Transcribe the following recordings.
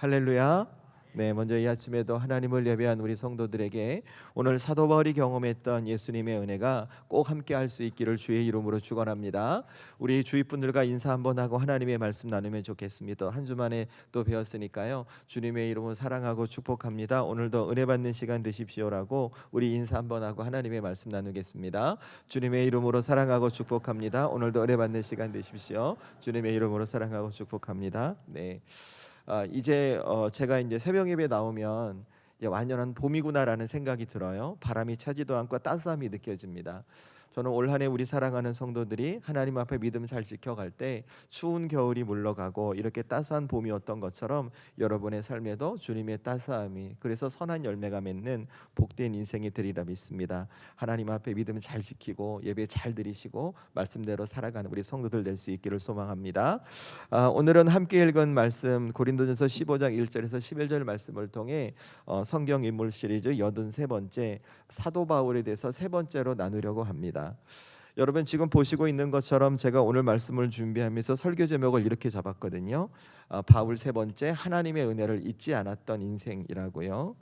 할렐루야. 네, 먼저 이 아침에도 하나님을 예배한 우리 성도들에게 오늘 사도 바울이 경험했던 예수님의 은혜가 꼭 함께 할 수 있기를 주의 이름으로 축원합니다. 우리 주위 분들과 인사 한번 하고 하나님의 말씀 나누면 좋겠습니다. 한 주만에 또 배웠으니까요. 주님의 이름으로 사랑하고 축복합니다. 오늘도 은혜 받는 시간 되십시오라고 우리 인사 한번 하고 하나님의 말씀 나누겠습니다. 주님의 이름으로 사랑하고 축복합니다. 오늘도 은혜 받는 시간 되십시오. 주님의 이름으로 사랑하고 축복합니다. 네. 이제 제가 이제 새벽 예배 나오면 이제 완연한 봄이구나라는 생각이 들어요. 바람이 차지도 않고 따스함이 느껴집니다. 저는 올 한 해 우리 사랑하는 성도들이 하나님 앞에 믿음 잘 지켜갈 때 추운 겨울이 물러가고 이렇게 따스한 봄이 왔던 것처럼 여러분의 삶에도 주님의 따스함이, 그래서 선한 열매가 맺는 복된 인생이 되리라 믿습니다. 하나님 앞에 믿음 잘 지키고 예배 잘 드리시고 말씀대로 살아가는 우리 성도들 될 수 있기를 소망합니다. 오늘은 함께 읽은 말씀 고린도전서 15장 1절에서 11절 말씀을 통해 성경 인물 시리즈 83번째 사도 바울에 대해서 세 번째로 나누려고 합니다. 여러분 지금 보시고 있는 것처럼 제가 오늘 말씀을 준비하면서 설교 제목을 이렇게 잡았거든요. 바울 세 번째 하나님의 은혜를 잊지 않았던 인생이라고요.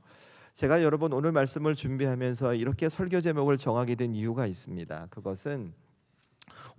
제가 여러분 오늘 말씀을 준비하면서 이렇게 설교 제목을 정하게 된 이유가 있습니다. 그것은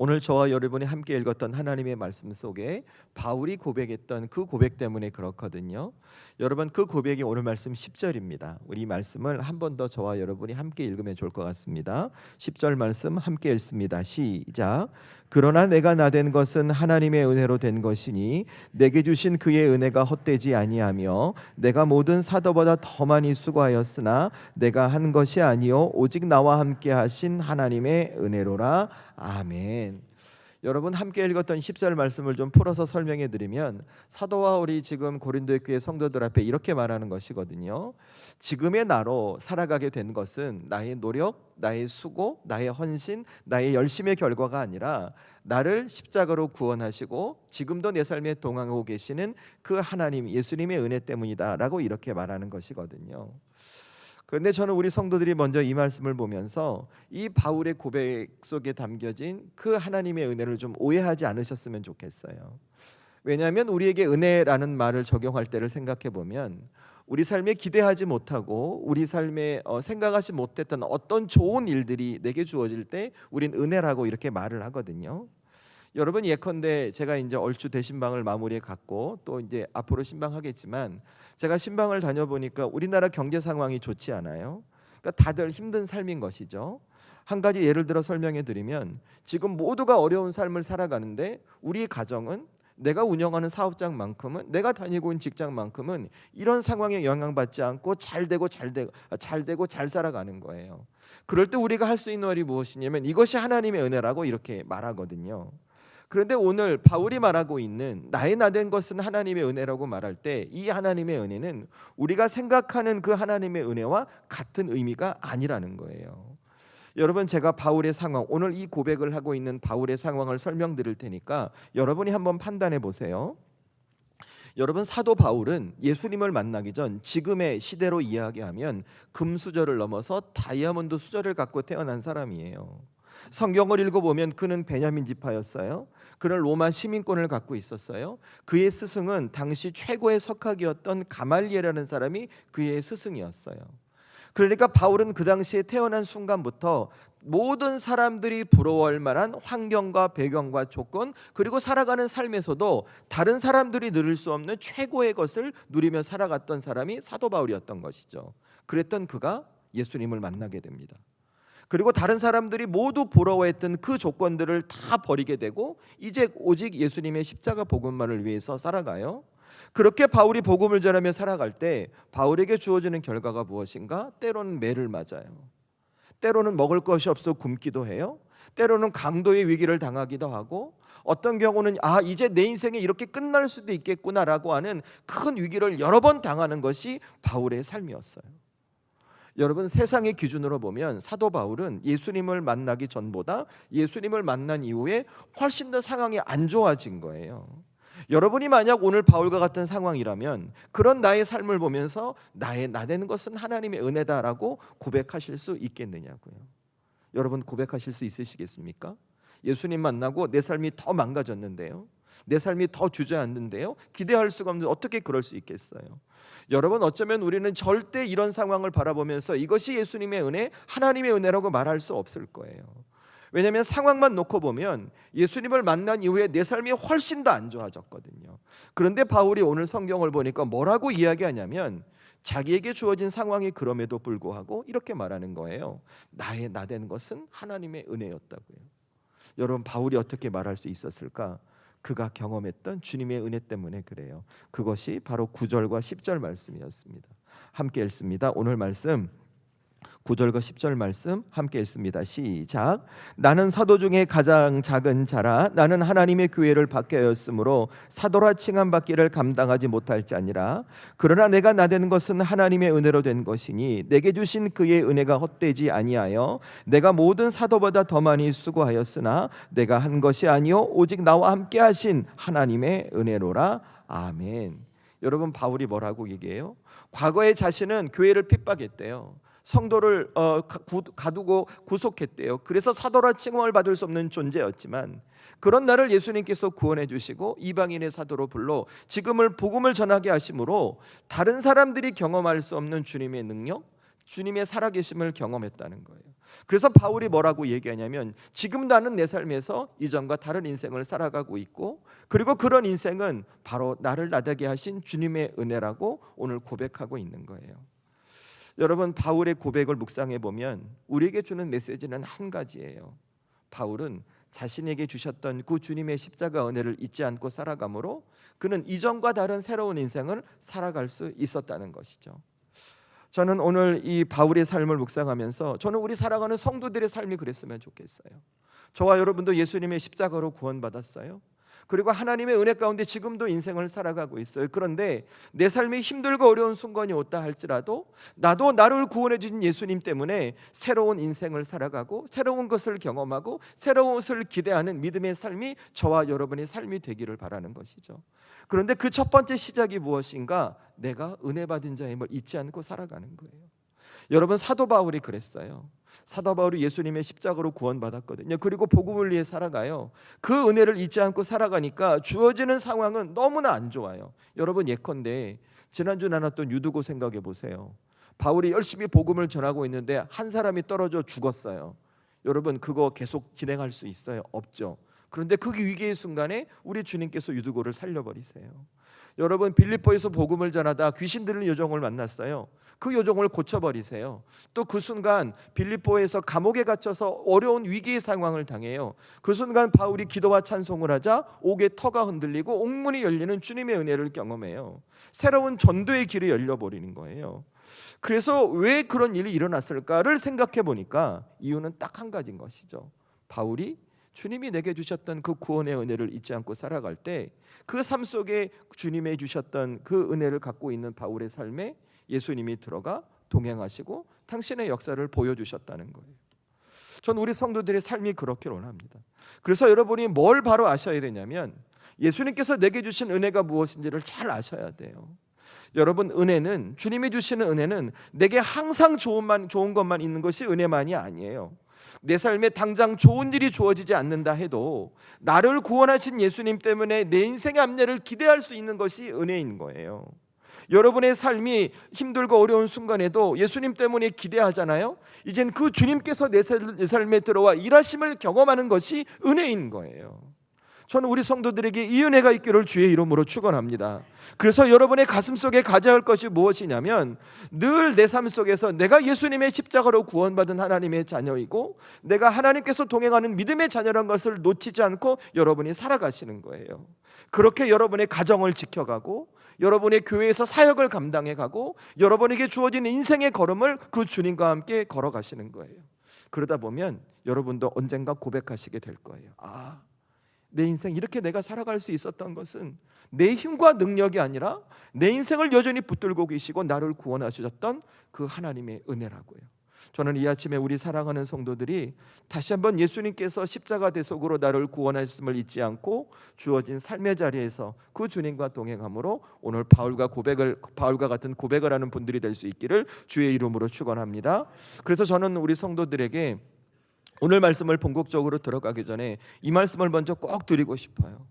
오늘 저와 여러분이 함께 읽었던 하나님의 말씀 속에 바울이 고백했던 그 고백 때문에 그렇거든요. 여러분 그 고백이 오늘 말씀 10절입니다. 우리 말씀을 한 번 더 저와 여러분이 함께 읽으면 좋을 것 같습니다. 10절 말씀 함께 읽습니다. 시작. 그러나 내가 나된 것은 하나님의 은혜로 된 것이니 내게 주신 그의 은혜가 헛되지 아니하며 내가 모든 사도보다 더 많이 수고하였으나 내가 한 것이 아니요 오직 나와 함께 하신 하나님의 은혜로라. 아멘. 여러분 함께 읽었던 10절 말씀을 좀 풀어서 설명해 드리면 사도 바울이 지금 고린도의 교회 성도들 앞에 이렇게 말하는 것이거든요. 지금의 나로 살아가게 된 것은 나의 노력, 나의 수고, 나의 헌신, 나의 열심의 결과가 아니라 나를 십자가로 구원하시고 지금도 내 삶에 동행하고 계시는 그 하나님 예수님의 은혜 때문이다라고 이렇게 말하는 것이거든요. 그런데 저는 우리 성도들이 먼저 이 말씀을 보면서 이 바울의 고백 속에 담겨진 그 하나님의 은혜를 좀 오해하지 않으셨으면 좋겠어요. 왜냐하면 우리에게 은혜라는 말을 적용할 때를 생각해 보면 우리 삶에 기대하지 못하고 우리 삶에 생각하지 못했던 어떤 좋은 일들이 내게 주어질 때 우린 은혜라고 이렇게 말을 하거든요. 여러분 예컨대 제가 이제 얼추 대신방을 마무리해 갔고 또 이제 앞으로 신방하겠지만 제가 신방을 다녀보니까 우리나라 경제 상황이 좋지 않아요. 그러니까 다들 힘든 삶인 것이죠. 한 가지 예를 들어 설명해 드리면 지금 모두가 어려운 삶을 살아가는데 우리 가정은 내가 운영하는 사업장만큼은 내가 다니고 있는 직장만큼은 이런 상황에 영향받지 않고 잘 되고 잘 살아가는 거예요. 그럴 때 우리가 할 수 있는 말이 무엇이냐면 이것이 하나님의 은혜라고 이렇게 말하거든요. 그런데 오늘 바울이 말하고 있는 나의 나된 것은 하나님의 은혜라고 말할 때 이 하나님의 은혜는 우리가 생각하는 그 하나님의 은혜와 같은 의미가 아니라는 거예요. 여러분 제가 바울의 상황, 오늘 이 고백을 하고 있는 바울의 상황을 설명드릴 테니까 여러분이 한번 판단해 보세요. 여러분 사도 바울은 예수님을 만나기 전 지금의 시대로 이야기하면 금수저를 넘어서 다이아몬드 수저를 갖고 태어난 사람이에요. 성경을 읽어보면 그는 베냐민 지파였어요. 그는 로마 시민권을 갖고 있었어요. 그의 스승은 당시 최고의 석학이었던 가말리엘이라는 사람이 그의 스승이었어요. 그러니까 바울은 그 당시에 태어난 순간부터 모든 사람들이 부러워할 만한 환경과 배경과 조건, 그리고 살아가는 삶에서도 다른 사람들이 누릴 수 없는 최고의 것을 누리며 살아갔던 사람이 사도 바울이었던 것이죠. 그랬던 그가 예수님을 만나게 됩니다. 그리고 다른 사람들이 모두 부러워했던 그 조건들을 다 버리게 되고 이제 오직 예수님의 십자가 복음만을 위해서 살아가요. 그렇게 바울이 복음을 전하며 살아갈 때 바울에게 주어지는 결과가 무엇인가? 때로는 매를 맞아요. 때로는 먹을 것이 없어 굶기도 해요. 때로는 강도의 위기를 당하기도 하고 어떤 경우는 이제 내 인생이 이렇게 끝날 수도 있겠구나라고 하는 큰 위기를 여러 번 당하는 것이 바울의 삶이었어요. 여러분 세상의 기준으로 보면 사도 바울은 예수님을 만나기 전보다 예수님을 만난 이후에 훨씬 더 상황이 안 좋아진 거예요. 여러분이 만약 오늘 바울과 같은 상황이라면 그런 나의 삶을 보면서 나되는 것은 하나님의 은혜다라고 고백하실 수 있겠느냐고요. 여러분 고백하실 수 있으시겠습니까? 예수님 만나고 내 삶이 더 망가졌는데요. 내 삶이 더 주저앉는데요. 기대할 수가 없는데 어떻게 그럴 수 있겠어요? 여러분, 어쩌면 우리는 절대 이런 상황을 바라보면서 이것이 예수님의 은혜, 하나님의 은혜라고 말할 수 없을 거예요. 왜냐하면 상황만 놓고 보면 예수님을 만난 이후에 내 삶이 훨씬 더 안 좋아졌거든요. 그런데 바울이 오늘 성경을 보니까 뭐라고 이야기하냐면 자기에게 주어진 상황이 그럼에도 불구하고 이렇게 말하는 거예요. 나의 나된 것은 하나님의 은혜였다고요. 여러분, 바울이 어떻게 말할 수 있었을까? 그가 경험했던 주님의 은혜 때문에 그래요. 그것이 바로 9절과 10절 말씀이었습니다. 함께 읽습니다. 오늘 말씀 9절과 10절 말씀 함께 읽습니다. 시작. 나는 사도 중에 가장 작은 자라 나는 하나님의 교회를 받게 하였으므로 사도라 칭함 받기를 감당하지 못할지 아니라 그러나 내가 나된 것은 하나님의 은혜로 된 것이니 내게 주신 그의 은혜가 헛되지 아니하여 내가 모든 사도보다 더 많이 수고하였으나 내가 한 것이 아니요 오직 나와 함께 하신 하나님의 은혜로라. 아멘. 여러분, 바울이 뭐라고 얘기해요? 과거에 자신은 교회를 핍박했대요. 성도를 가두고 구속했대요. 그래서 사도라 칭함을 받을 수 없는 존재였지만 그런 나를 예수님께서 구원해 주시고 이방인의 사도로 불러 지금을 복음을 전하게 하심으로 다른 사람들이 경험할 수 없는 주님의 능력, 주님의 살아계심을 경험했다는 거예요. 그래서 바울이 뭐라고 얘기하냐면 지금 나는 내 삶에서 이전과 다른 인생을 살아가고 있고 그리고 그런 인생은 바로 나를 나되게 하신 주님의 은혜라고 오늘 고백하고 있는 거예요. 여러분, 바울의 고백을 묵상해 보면 우리에게 주는 메시지는 한 가지예요. 바울은 자신에게 주셨던 그 주님의 십자가 은혜를 잊지 않고 살아가므로 그는 이전과 다른 새로운 인생을 살아갈 수 있었다는 것이죠. 저는 오늘 이 바울의 삶을 묵상하면서 저는 우리 살아가는 성도들의 삶이 그랬으면 좋겠어요. 저와 여러분도 예수님의 십자가로 구원받았어요. 그리고 하나님의 은혜 가운데 지금도 인생을 살아가고 있어요. 그런데 내 삶이 힘들고 어려운 순간이 왔다 할지라도 나도 나를 구원해 주신 예수님 때문에 새로운 인생을 살아가고 새로운 것을 경험하고 새로운 것을 기대하는 믿음의 삶이 저와 여러분의 삶이 되기를 바라는 것이죠. 그런데 그 첫 번째 시작이 무엇인가? 내가 은혜 받은 자임을 잊지 않고 살아가는 거예요. 여러분, 사도 바울이 그랬어요. 사도 바울이 예수님의 십자가로 구원받았거든요. 그리고 복음을 위해 살아가요. 그 은혜를 잊지 않고 살아가니까 주어지는 상황은 너무나 안 좋아요. 여러분, 예컨대 지난주 나눴던 유두고 생각해 보세요. 바울이 열심히 복음을 전하고 있는데 한 사람이 떨어져 죽었어요. 여러분, 그거 계속 진행할 수 있어요? 없죠. 그런데 그 위기의 순간에 우리 주님께서 유두고를 살려버리세요. 여러분, 빌립보에서 복음을 전하다 귀신 들린 요정을 만났어요. 그 요정을 고쳐버리세요. 또 그 순간 빌립보에서 감옥에 갇혀서 어려운 위기의 상황을 당해요. 그 순간 바울이 기도와 찬송을 하자 옥의 터가 흔들리고 옥문이 열리는 주님의 은혜를 경험해요. 새로운 전도의 길이 열려버리는 거예요. 그래서 왜 그런 일이 일어났을까를 생각해 보니까 이유는 딱 한 가지인 것이죠. 바울이 주님이 내게 주셨던 그 구원의 은혜를 잊지 않고 살아갈 때 그 삶 속에 주님이 주셨던 그 은혜를 갖고 있는 바울의 삶에 예수님이 들어가 동행하시고 당신의 역사를 보여주셨다는 거예요. 전 우리 성도들의 삶이 그렇게 원합니다. 그래서 여러분이 뭘 바로 아셔야 되냐면 예수님께서 내게 주신 은혜가 무엇인지를 잘 아셔야 돼요. 여러분, 은혜는, 주님이 주시는 은혜는 내게 항상 좋은 것만 있는 것이 은혜만이 아니에요. 내 삶에 당장 좋은 일이 주어지지 않는다 해도 나를 구원하신 예수님 때문에 내 인생의 앞날을 기대할 수 있는 것이 은혜인 거예요. 여러분의 삶이 힘들고 어려운 순간에도 예수님 때문에 기대하잖아요. 이젠 그 주님께서 내 삶에 들어와 일하심을 경험하는 것이 은혜인 거예요. 저는 우리 성도들에게 이 은혜가 있기를 주의 이름으로 축원합니다. 그래서 여러분의 가슴 속에 가져야 할 것이 무엇이냐면 늘 내 삶 속에서 내가 예수님의 십자가로 구원받은 하나님의 자녀이고 내가 하나님께서 동행하는 믿음의 자녀란 것을 놓치지 않고 여러분이 살아가시는 거예요. 그렇게 여러분의 가정을 지켜가고 여러분의 교회에서 사역을 감당해가고 여러분에게 주어진 인생의 걸음을 그 주님과 함께 걸어가시는 거예요. 그러다 보면 여러분도 언젠가 고백하시게 될 거예요. 내 인생 이렇게 내가 살아갈 수 있었던 것은 내 힘과 능력이 아니라 내 인생을 여전히 붙들고 계시고 나를 구원하셨던 그 하나님의 은혜라고요. 저는 이 아침에 우리 사랑하는 성도들이 다시 한번 예수님께서 십자가 대속으로 나를 구원하셨음을 잊지 않고 주어진 삶의 자리에서 그 주님과 동행함으로 오늘 바울과 같은 고백을 하는 분들이 될 수 있기를 주의 이름으로 축원합니다. 그래서 저는 우리 성도들에게 오늘 말씀을 본격적으로 들어가기 전에 이 말씀을 먼저 꼭 드리고 싶어요.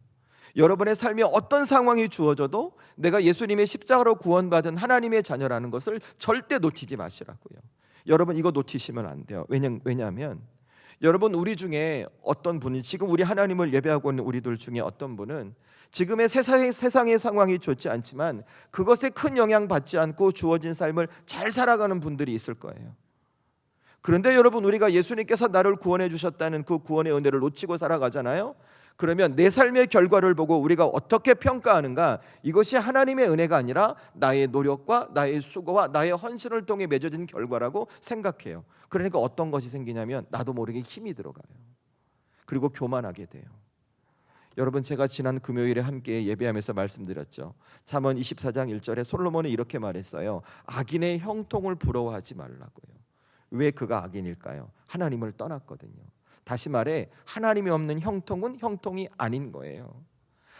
여러분의 삶에 어떤 상황이 주어져도 내가 예수님의 십자가로 구원받은 하나님의 자녀라는 것을 절대 놓치지 마시라고요. 여러분 이거 놓치시면 안 돼요. 왜냐하면 여러분 우리 중에 어떤 분이, 지금 우리 하나님을 예배하고 있는 우리들 중에 어떤 분은 지금의 세상의 상황이 좋지 않지만 그것에 큰 영향 받지 않고 주어진 삶을 잘 살아가는 분들이 있을 거예요. 그런데 여러분 우리가 예수님께서 나를 구원해 주셨다는 그 구원의 은혜를 놓치고 살아가잖아요. 그러면 내 삶의 결과를 보고 우리가 어떻게 평가하는가? 이것이 하나님의 은혜가 아니라 나의 노력과 나의 수고와 나의 헌신을 통해 맺어진 결과라고 생각해요. 그러니까 어떤 것이 생기냐면 나도 모르게 힘이 들어가요. 그리고 교만하게 돼요. 여러분 제가 지난 금요일에 함께 예배하면서 말씀드렸죠. 잠언 24장 1절에 솔로몬이 이렇게 말했어요. 악인의 형통을 부러워하지 말라고요. 왜 그가 악인일까요? 하나님을 떠났거든요. 다시 말해 하나님이 없는 형통은 형통이 아닌 거예요.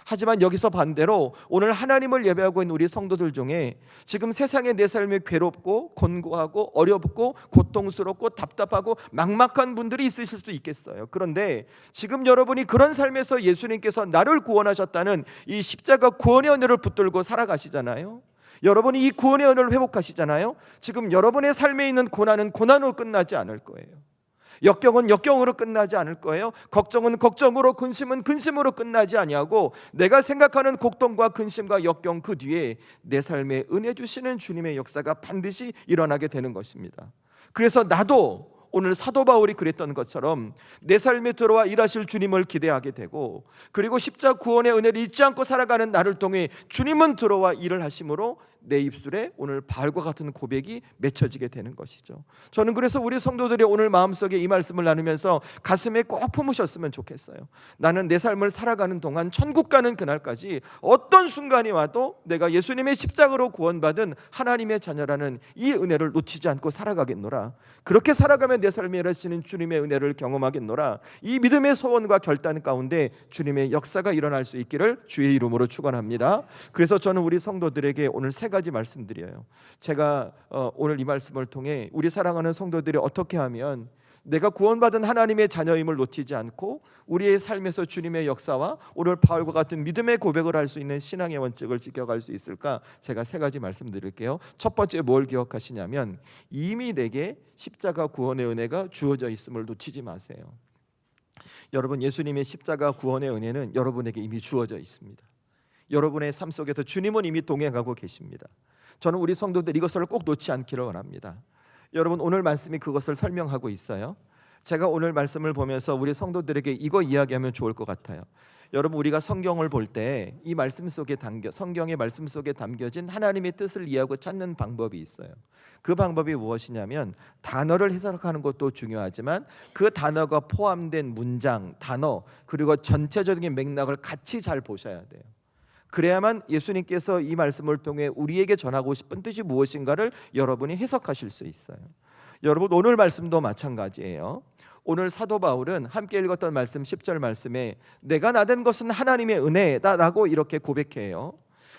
하지만 여기서 반대로 오늘 하나님을 예배하고 있는 우리 성도들 중에 지금 세상에 내 삶이 괴롭고 곤고하고 어렵고 고통스럽고 답답하고 막막한 분들이 있으실 수 있겠어요. 그런데 지금 여러분이 그런 삶에서 예수님께서 나를 구원하셨다는 이 십자가 구원의 은혜를 붙들고 살아가시잖아요. 여러분이 이 구원의 은혜를 회복하시잖아요. 지금 여러분의 삶에 있는 고난은 고난으로 끝나지 않을 거예요. 역경은 역경으로 끝나지 않을 거예요. 걱정은 걱정으로, 근심은 근심으로 끝나지 아니하고 내가 생각하는 고통과 근심과 역경 그 뒤에 내 삶에 은혜 주시는 주님의 역사가 반드시 일어나게 되는 것입니다. 그래서 나도 오늘 사도 바울이 그랬던 것처럼 내 삶에 들어와 일하실 주님을 기대하게 되고, 그리고 십자가 구원의 은혜를 잊지 않고 살아가는 나를 통해 주님은 들어와 일을 하심으로 내 입술에 오늘 바울과 같은 고백이 맺혀지게 되는 것이죠. 저는 그래서 우리 성도들이 오늘 마음속에 이 말씀을 나누면서 가슴에 꼭 품으셨으면 좋겠어요. 나는 내 삶을 살아가는 동안 천국 가는 그날까지 어떤 순간이 와도 내가 예수님의 십자가로 구원받은 하나님의 자녀라는 이 은혜를 놓치지 않고 살아가겠노라. 그렇게 살아가면 내 삶에 일하시는 주님의 은혜를 경험하겠노라. 이 믿음의 소원과 결단 가운데 주님의 역사가 일어날 수 있기를 주의 이름으로 축원합니다. 그래서 저는 우리 성도들에게 오늘 세 가지 말씀드려요. 제가 오늘 이 말씀을 통해 우리 사랑하는 성도들이 어떻게 하면 내가 구원받은 하나님의 자녀임을 놓치지 않고 우리의 삶에서 주님의 역사와 오늘 바울과 같은 믿음의 고백을 할 수 있는 신앙의 원칙을 지켜갈 수 있을까? 제가 세 가지 말씀드릴게요. 첫 번째 뭘 기억하시냐면 이미 내게 십자가 구원의 은혜가 주어져 있음을 놓치지 마세요. 여러분 예수님의 십자가 구원의 은혜는 여러분에게 이미 주어져 있습니다. 여러분의 삶 속에서 주님은 이미 동행하고 계십니다. 저는 우리 성도들 이것을 꼭 놓지 않기를 원합니다. 여러분 오늘 말씀이 그것을 설명하고 있어요. 제가 오늘 말씀을 보면서 우리 성도들에게 이거 이야기하면 좋을 것 같아요. 여러분 우리가 성경을 볼 때 이 말씀 속에 성경의 말씀 속에 담겨진 하나님의 뜻을 이해하고 찾는 방법이 있어요. 그 방법이 무엇이냐면 단어를 해석하는 것도 중요하지만 그 단어가 포함된 문장, 단어 그리고 전체적인 맥락을 같이 잘 보셔야 돼요. 그래야만 예수님께서 이 말씀을 통해 우리에게 전하고 싶은 뜻이 무엇인가를 여러분이 해석하실 수 있어요. 여러분 오늘 말씀도 마찬가지예요. 오늘 사도 바울은 함께 읽었던 말씀 10절 말씀에 내가 나된 것은 하나님의 은혜다라고 이렇게 고백해요.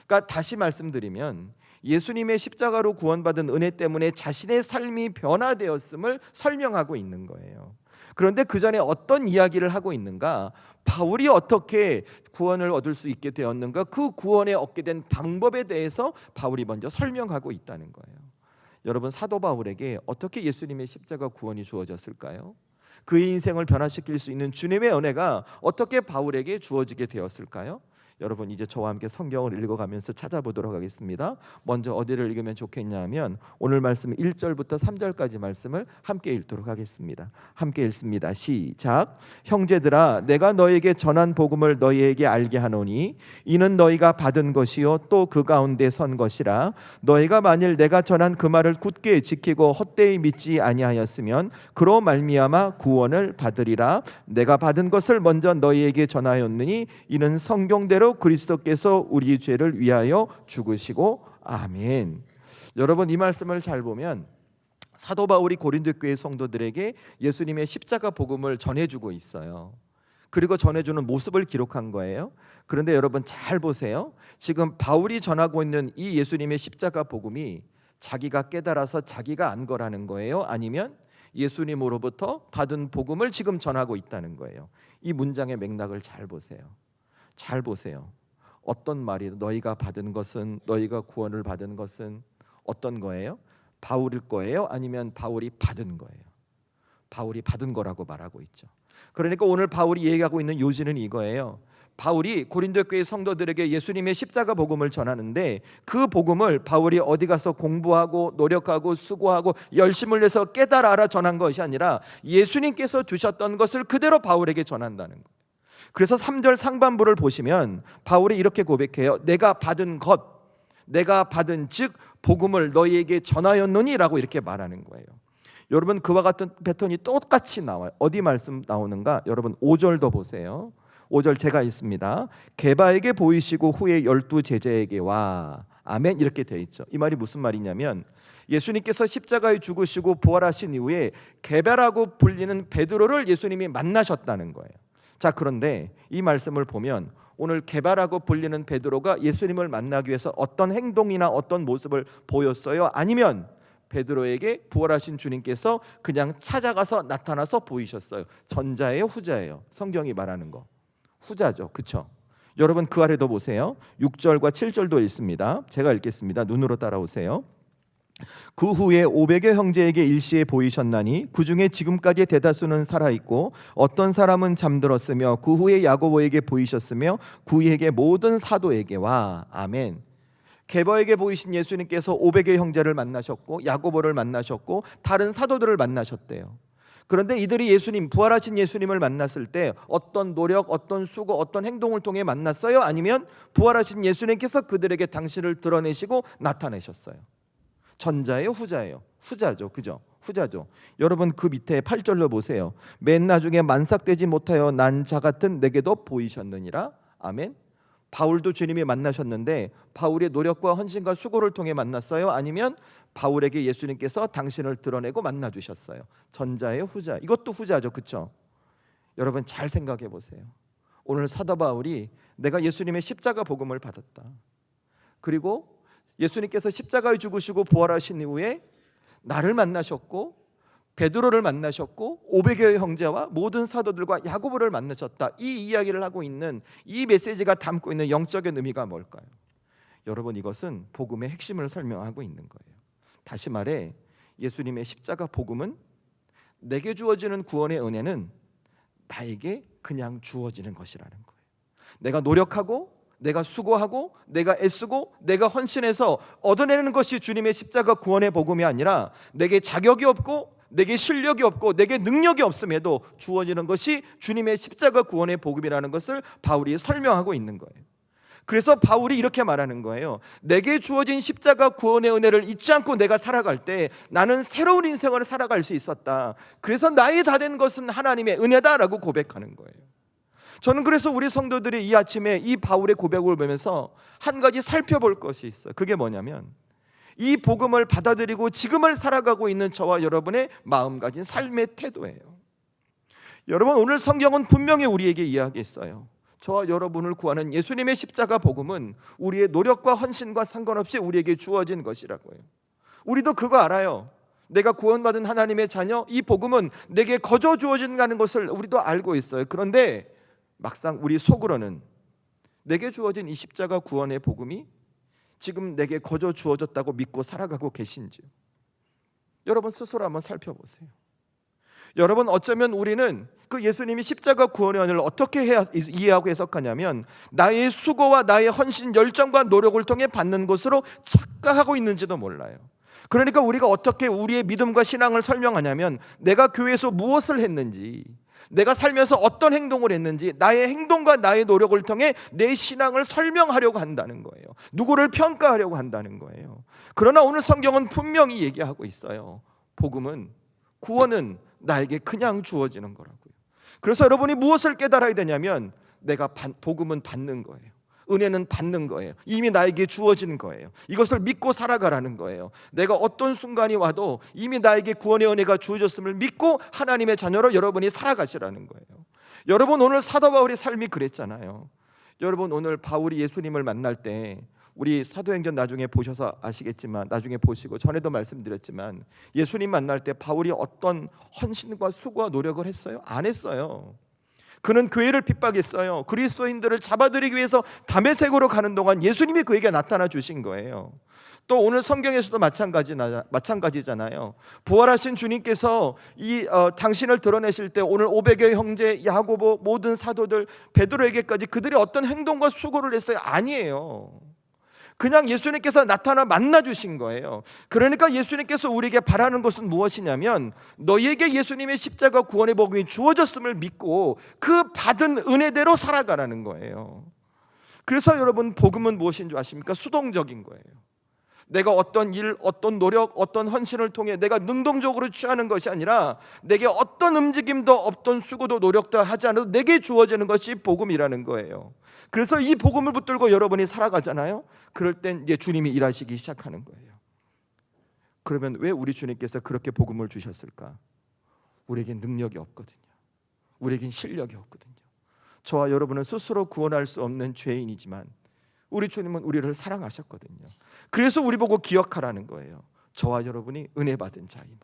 그러니까 다시 말씀드리면 예수님의 십자가로 구원받은 은혜 때문에 자신의 삶이 변화되었음을 설명하고 있는 거예요. 그런데 그 전에 어떤 이야기를 하고 있는가? 바울이 어떻게 구원을 얻을 수 있게 되었는가? 그 구원에 얻게 된 방법에 대해서 바울이 먼저 설명하고 있다는 거예요. 여러분 사도 바울에게 어떻게 예수님의 십자가 구원이 주어졌을까요? 그의 인생을 변화시킬 수 있는 주님의 은혜가 어떻게 바울에게 주어지게 되었을까요? 여러분 이제 저와 함께 성경을 읽어가면서 찾아보도록 하겠습니다. 먼저 어디를 읽으면 좋겠냐면 오늘 말씀 1절부터 3절까지 말씀을 함께 읽도록 하겠습니다. 함께 읽습니다. 시작. 형제들아 내가 너에게 전한 복음을 너희에게 알게 하노니 이는 너희가 받은 것이요 또 그 가운데 선 것이라. 너희가 만일 내가 전한 그 말을 굳게 지키고 헛되이 믿지 아니하였으면 그로 말미암아 구원을 받으리라. 내가 받은 것을 먼저 너희에게 전하였느니 이는 성경대로 그리스도께서 우리 죄를 위하여 죽으시고 아멘. 여러분 이 말씀을 잘 보면 사도 바울이 고린도 교회 성도들에게 예수님의 십자가 복음을 전해주고 있어요. 그리고 전해주는 모습을 기록한 거예요. 그런데 여러분 잘 보세요. 지금 바울이 전하고 있는 이 예수님의 십자가 복음이 자기가 깨달아서 자기가 안 거라는 거예요? 아니면 예수님으로부터 받은 복음을 지금 전하고 있다는 거예요? 이 문장의 맥락을 잘 보세요. 잘 보세요. 어떤 말이 너희가 받은 것은, 너희가 구원을 받은 것은 어떤 거예요? 바울일 거예요? 아니면 바울이 받은 거예요? 바울이 받은 거라고 말하고 있죠. 그러니까 오늘 바울이 얘기하고 있는 요지는 이거예요. 바울이 고린도 교회 성도들에게 예수님의 십자가 복음을 전하는데, 그 복음을 바울이 어디 가서 공부하고 노력하고 수고하고 열심을 내서 깨달아 알아 전한 것이 아니라 예수님께서 주셨던 것을 그대로 바울에게 전한다는 거예요. 그래서 3절 상반부를 보시면 바울이 이렇게 고백해요. 내가 받은 것, 내가 받은 즉 복음을 너희에게 전하였노니 라고 이렇게 말하는 거예요. 여러분, 그와 같은 패턴이 똑같이 나와요. 어디 말씀 나오는가? 여러분 5절도 보세요. 5절 제가 읽습니다. 게바에게 보이시고 후에 12 제자에게와. 아멘. 이렇게 되어 있죠. 이 말이 무슨 말이냐면, 예수님께서 십자가에 죽으시고 부활하신 이후에 게바라고 불리는 베드로를 예수님이 만나셨다는 거예요. 자, 그런데 이 말씀을 보면 오늘 게바라고 불리는 베드로가 예수님을 만나기 위해서 어떤 행동이나 어떤 모습을 보였어요? 아니면 베드로에게 부활하신 주님께서 그냥 찾아가서 나타나서 보이셨어요? 전자예요, 후자예요? 성경이 말하는 거 후자죠, 그렇죠? 여러분 그 아래도 보세요. 6절과 7절도 읽습니다. 제가 읽겠습니다. 눈으로 따라오세요. 그 후에 500여 형제에게 일시에 보이셨나니 그 중에 지금까지 대다수는 살아있고 어떤 사람은 잠들었으며 그 후에 야고보에게 보이셨으며 그 후에 모든 사도에게와. 아멘. 게바에게 보이신 예수님께서 500의 형제를 만나셨고 야고보를 만나셨고 다른 사도들을 만나셨대요. 그런데 이들이 예수님, 부활하신 예수님을 만났을 때 어떤 노력, 어떤 수고, 어떤 행동을 통해 만났어요? 아니면 부활하신 예수님께서 그들에게 당신을 드러내시고 나타내셨어요? 전자예요, 후자예요? 후자죠, 그죠? 후자죠. 여러분 그 밑에 8절로 보세요. 맨 나중에 만삭되지 못하여 난 자 같은 내게도 보이셨느니라. 아멘. 바울도 주님이 만나셨는데 바울의 노력과 헌신과 수고를 통해 만났어요? 아니면 바울에게 예수님께서 당신을 드러내고 만나주셨어요? 전자예요, 후자? 이것도 후자죠, 그렇죠? 여러분 잘 생각해 보세요. 오늘 사도 바울이 내가 예수님의 십자가 복음을 받았다, 그리고 예수님께서 십자가에 죽으시고 부활하신 이후에 나를 만나셨고 베드로를 만나셨고 500여 형제와 모든 사도들과 야고보를 만나셨다, 이 이야기를 하고 있는 이 메시지가 담고 있는 영적인 의미가 뭘까요? 여러분 이것은 복음의 핵심을 설명하고 있는 거예요. 다시 말해 예수님의 십자가 복음은 내게 주어지는 구원의 은혜는 나에게 그냥 주어지는 것이라는 거예요. 내가 노력하고 내가 수고하고 내가 애쓰고 내가 헌신해서 얻어내는 것이 주님의 십자가 구원의 복음이 아니라 내게 자격이 없고 내게 실력이 없고 내게 능력이 없음에도 주어지는 것이 주님의 십자가 구원의 복음이라는 것을 바울이 설명하고 있는 거예요. 그래서 바울이 이렇게 말하는 거예요. 내게 주어진 십자가 구원의 은혜를 잊지 않고 내가 살아갈 때 나는 새로운 인생을 살아갈 수 있었다. 그래서 나의 다 된 것은 하나님의 은혜다라고 고백하는 거예요. 저는 그래서 우리 성도들이 이 아침에 이 바울의 고백을 보면서 한 가지 살펴볼 것이 있어요. 그게 뭐냐면 이 복음을 받아들이고 지금을 살아가고 있는 저와 여러분의 마음가짐, 삶의 태도예요. 여러분 오늘 성경은 분명히 우리에게 이야기했어요. 저와 여러분을 구하는 예수님의 십자가 복음은 우리의 노력과 헌신과 상관없이 우리에게 주어진 것이라고요. 우리도 그거 알아요. 내가 구원받은 하나님의 자녀, 이 복음은 내게 거저 주어진다는 것을 우리도 알고 있어요. 그런데 막상 우리 속으로는 내게 주어진 이 십자가 구원의 복음이 지금 내게 거저 주어졌다고 믿고 살아가고 계신지요? 여러분 스스로 한번 살펴보세요. 여러분 어쩌면 우리는 그 예수님이 십자가 구원의 은혜를 어떻게 이해하고 해석하냐면 나의 수고와 나의 헌신, 열정과 노력을 통해 받는 것으로 착각하고 있는지도 몰라요. 그러니까 우리가 어떻게 우리의 믿음과 신앙을 설명하냐면 내가 교회에서 무엇을 했는지, 내가 살면서 어떤 행동을 했는지 나의 행동과 나의 노력을 통해 내 신앙을 설명하려고 한다는 거예요. 누구를 평가하려고 한다는 거예요. 그러나 오늘 성경은 분명히 얘기하고 있어요. 복음은, 구원은 나에게 그냥 주어지는 거라고요. 그래서 여러분이 무엇을 깨달아야 되냐면 내가 복음은 받는 거예요. 은혜는 받는 거예요. 이미 나에게 주어진 거예요. 이것을 믿고 살아가라는 거예요. 내가 어떤 순간이 와도 이미 나에게 구원의 은혜가 주어졌음을 믿고 하나님의 자녀로 여러분이 살아가시라는 거예요. 여러분 오늘 사도 바울의 삶이 그랬잖아요. 여러분 오늘 바울이 예수님을 만날 때 우리 사도행전 나중에 보셔서 아시겠지만, 나중에 보시고 전에도 말씀드렸지만 예수님 만날 때 바울이 어떤 헌신과 수고와 노력을 했어요? 안 했어요. 그는 교회를 핍박했어요. 그리스도인들을 잡아들이기 위해서 다메섹으로 가는 동안 예수님이 그에게 나타나 주신 거예요. 또 오늘 성경에서도 마찬가지잖아요. 부활하신 주님께서 당신을 드러내실 때 오늘 500여 형제, 야고보, 모든 사도들, 베드로에게까지 그들이 어떤 행동과 수고를 했어요? 아니에요. 그냥 예수님께서 나타나 만나 주신 거예요. 그러니까 예수님께서 우리에게 바라는 것은 무엇이냐면 너희에게 예수님의 십자가 구원의 복음이 주어졌음을 믿고 그 받은 은혜대로 살아가라는 거예요. 그래서 여러분, 복음은 무엇인 줄 아십니까? 수동적인 거예요. 내가 어떤 일, 어떤 노력, 어떤 헌신을 통해 내가 능동적으로 취하는 것이 아니라 내게 어떤 움직임도 어떤 수고도 노력도 하지 않아도 내게 주어지는 것이 복음이라는 거예요. 그래서 이 복음을 붙들고 여러분이 살아가잖아요. 그럴 땐 이제 주님이 일하시기 시작하는 거예요. 그러면 왜 우리 주님께서 그렇게 복음을 주셨을까? 우리에겐 능력이 없거든요. 우리에겐 실력이 없거든요. 저와 여러분은 스스로 구원할 수 없는 죄인이지만 우리 주님은 우리를 사랑하셨거든요. 그래서 우리 보고 기억하라는 거예요. 저와 여러분이 은혜 받은 자임을.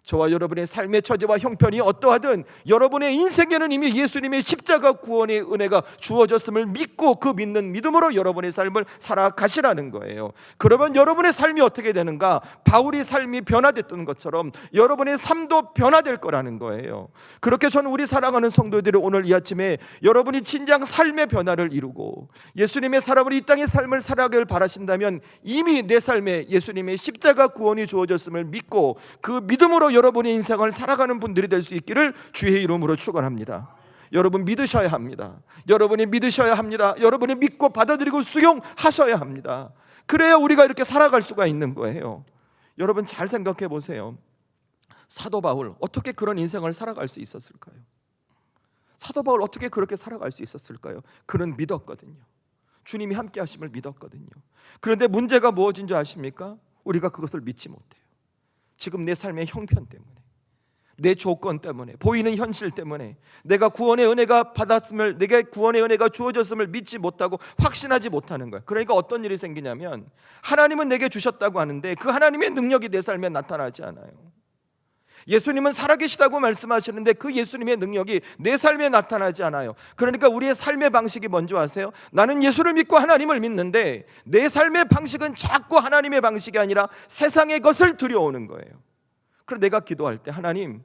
저와 여러분의 삶의 처지와 형편이 어떠하든 여러분의 인생에는 이미 예수님의 십자가 구원의 은혜가 주어졌음을 믿고 그 믿는 믿음으로 여러분의 삶을 살아가시라는 거예요. 그러면 여러분의 삶이 어떻게 되는가? 바울의 삶이 변화됐던 것처럼 여러분의 삶도 변화될 거라는 거예요. 그렇게 저는 우리 사랑하는 성도들이 오늘 이 아침에 여러분이 진정 삶의 변화를 이루고 예수님의 사람으로 이 땅의 삶을 살아가길 바라신다면 이미 내 삶에 예수님의 십자가 구원이 주어졌음을 믿고 그 믿음으로 여러분의 인생을 살아가는 분들이 될 수 있기를 주의 이름으로 축원합니다. 여러분 믿으셔야 합니다. 여러분이 믿으셔야 합니다. 여러분이 믿고 받아들이고 수용하셔야 합니다. 그래야 우리가 이렇게 살아갈 수가 있는 거예요. 여러분 잘 생각해 보세요. 사도 바울 어떻게 그런 인생을 살아갈 수 있었을까요? 사도 바울 어떻게 그렇게 살아갈 수 있었을까요? 그는 믿었거든요. 주님이 함께 하심을 믿었거든요. 그런데 문제가 무엇인 줄 아십니까? 우리가 그것을 믿지 못해요. 지금 내 삶의 형편 때문에, 내 조건 때문에, 보이는 현실 때문에 내가 구원의 은혜가 받았음을, 내게 구원의 은혜가 주어졌음을 믿지 못하고 확신하지 못하는 거예요. 그러니까 어떤 일이 생기냐면 하나님은 내게 주셨다고 하는데 그 하나님의 능력이 내 삶에 나타나지 않아요. 예수님은 살아계시다고 말씀하시는데 그 예수님의 능력이 내 삶에 나타나지 않아요. 그러니까 우리의 삶의 방식이 뭔지 아세요? 나는 예수를 믿고 하나님을 믿는데 내 삶의 방식은 자꾸 하나님의 방식이 아니라 세상의 것을 들여오는 거예요. 그래서 내가 기도할 때 하나님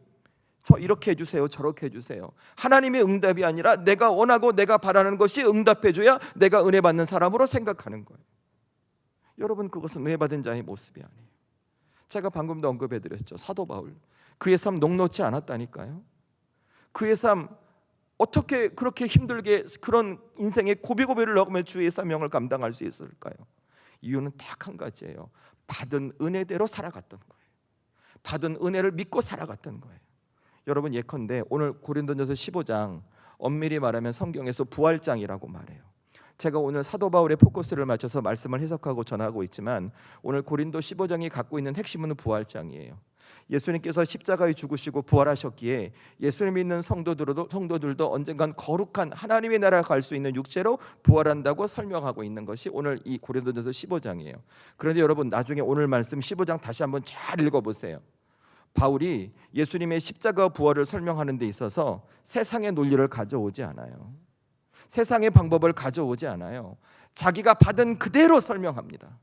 저 이렇게 해주세요, 저렇게 해주세요. 하나님의 응답이 아니라 내가 원하고 내가 바라는 것이 응답해줘야 내가 은혜 받는 사람으로 생각하는 거예요. 여러분 그것은 은혜 받은 자의 모습이 아니에요. 제가 방금도 언급해드렸죠. 사도 바울 그의 삶 녹록지 않았다니까요. 그의 삶 어떻게 그렇게 힘들게 그런 인생의 고비고비를 넘으며 주의 사명을 감당할 수 있을까요? 이유는 딱 한 가지예요. 받은 은혜대로 살아갔던 거예요. 받은 은혜를 믿고 살아갔던 거예요. 여러분 예컨대 오늘 고린도전서 15장 엄밀히 말하면 성경에서 부활장이라고 말해요. 제가 오늘 사도 바울의 포커스를 맞춰서 말씀을 해석하고 전하고 있지만 오늘 고린도 15장이 갖고 있는 핵심은 부활장이에요. 예수님께서 십자가에 죽으시고 부활하셨기에 예수님 믿는 성도들도 언젠간 거룩한 하나님의 나라에 갈 수 있는 육체로 부활한다고 설명하고 있는 것이 오늘 이 고린도전서 15장이에요. 그런데 여러분 나중에 오늘 말씀 15장 다시 한번 잘 읽어보세요. 바울이 예수님의 십자가 부활을 설명하는 데 있어서 세상의 논리를 가져오지 않아요. 세상의 방법을 가져오지 않아요. 자기가 받은 그대로 설명합니다.